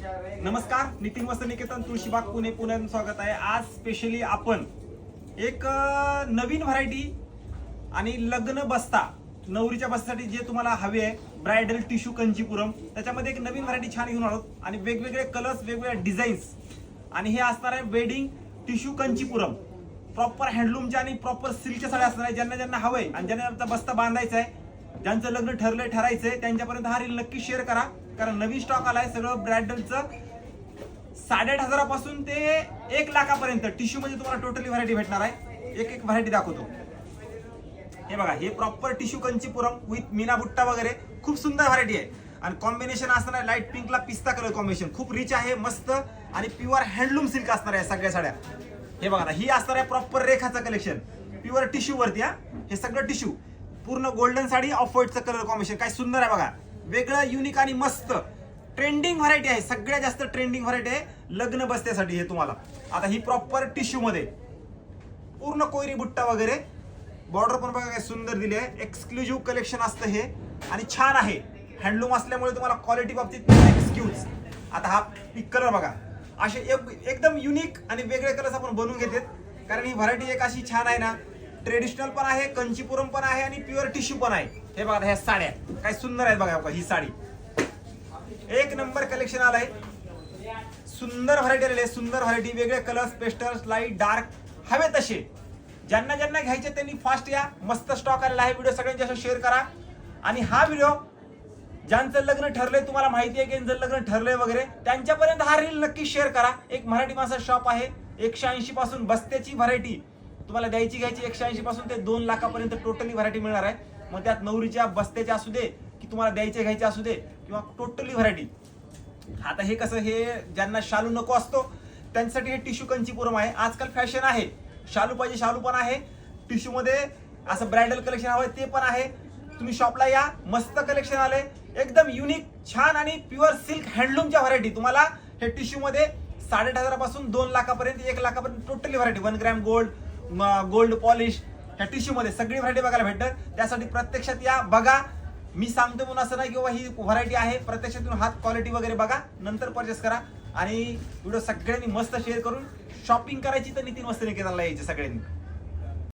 नमस्कार, नितीन वस्त्र निकेतन तुळशीबाग पुणे पुण्यात स्वागत आहे। आज स्पेशली आपण एक नवीन व्हरायटी आणि लग्न बस्ता नवरीच्या बस्त्यासाठी जे तुम्हाला हवे आहे ब्रायडल टिश्यू कंचीपुरम, त्याच्यामध्ये एक नवीन व्हरायटी छान घेऊन आलो आणि वेगवेगळे कलर्स, वेगवेगळे डिझाईन्स आणि हे असणार आहे वेडिंग टिश्यू कंचीपुरम। प्रॉपर हँडलूमच्या आणि प्रॉपर सिल्कच्या साड्या असणार आहे। ज्यांना ज्यांना हवंय आणि ज्यांना बस्ता बांधायचा आहे, ज्यांचं लग्न ठरायचंय त्यांच्यापर्यंत हा रील नक्की शेअर करा, कारण नवीन स्टॉक आलाय सगळं ब्रायडलचं। 8,500 पासून ते 1 लाखापर्यंत टिश्यू मध्ये तुम्हाला टोटली व्हरायटी भेटणार आहे। एक एक व्हरायटी दाखवतो। हे बघा, हे प्रॉपर टिश्यू कंचीपुरम विथ मीना बुट्टा वगैरे खूप सुंदर व्हरायटी आहे आणि कॉम्बिनेशन असणार आहे लाईट पिंकला पिस्ता कलर कॉम्बिनेशन खूप रिच आहे, मस्त आणि प्युअर हँडलूम सिल्क असणार आहे सगळ्या साड्या। हे बघा ना, ही असणार आहे प्रॉपर रेखाचं कलेक्शन प्युअर टिश्यू वरती। हे सगळं टिश्यू पूर्ण गोल्डन साडी ऑफ व्हाईटचं कलर कॉम्बिनेशन काय सुंदर आहे बघा, वेगळं युनिक आणि मस्त ट्रेंडिंग व्हरायटी आहे। सगळ्यात जास्त ट्रेंडिंग व्हरायटी आहे लग्न बसत्यासाठी। हे तुम्हाला आता ही प्रॉपर टिश्यू मध्ये पूर्ण कोयरी बुट्टा वगैरे, बॉर्डर पण बघा काय सुंदर दिली आहे। एक्सक्लुझिव्ह कलेक्शन असतं हे आणि छान आहे, हँडलूम असल्यामुळे तुम्हाला क्वालिटी बाबतीत एक्सक्यूज। आता हा पिक कलर बघा, असे एकदम युनिक आणि वेगळे कलर्स आपण बनवून घेतात, कारण ही व्हरायटी एक अशी छान आहे ना, ट्रेडिशनल पण आहे, कंचीपुरम पण आहे आणि प्युअर टिश्यू पण आहे। हे बघा ह्या साड्या काय सुंदर आहेत बघा, ही साडी एक नंबर कलेक्शन आलंय, सुंदर व्हरायटी आलेली आहे, सुंदर व्हरायटी, वेगळे कलर्स, पेस्टल्स, लाईट, डार्क हवे तसे। ज्यांना ज्यांना घ्यायचे त्यांनी फास्ट या, मस्त स्टॉक आलेला आहे। व्हिडिओ सगळ्यांच्या शेअर करा आणि हा व्हिडिओ ज्यांचं लग्न ठरलंय, तुम्हाला माहिती आहे की ज्यांचं लग्न ठरलंय वगैरे, त्यांच्यापर्यंत हा रील नक्की शेअर करा। एक मराठी माणसा शॉप आहे, 180 पासून बस्त्याची व्हरायटी तुम्हाला घ्यायची 180 पासून ते 2 लाखापर्यंत टोटली व्हरायटी मिळणार आहे। मग त्यात नवरीच्या बस्त्याच्या असू दे की तुम्हाला घ्यायचे असू दे किंवा टोटली व्हरायटी। आता हे कसं, हे ज्यांना शालू नको असतो त्यांच्यासाठी हे टिश्यू कंचीपुरम आहे। आजकाल फॅशन आहे, शालू पाहिजे शालू पण आहे, टिश्यू मध्ये असं ब्रायडल कलेक्शन हवंय ते पण आहे। तुम्ही शॉपला या, मस्त कलेक्शन आले, एकदम युनिक छान आणि प्युअर सिल्क हँडलूमच्या व्हरायटी तुम्हाला हे टिश्यू मध्ये 8,500 पासून 2 लाखापर्यंत 1 लाखापर्यंत totally variety, 1 gram gold, gold polish ह्या टिश्यू मध्ये सगळी व्हरायटी बघायला भेटतात। त्यासाठी प्रत्यक्षात या, बघा। मी सांगतो म्हणून असं नाही की ही व्हरायटी आहे, प्रत्यक्षात तुम्ही हात क्वालिटी वगैरे बघा, नंतर परचेस करा। आणि व्हिडिओ सगळ्यांनी मस्त शेअर करून शॉपिंग करायची तर नितीन वस्त्र निकेतनला यायचे सगळ्यांनी।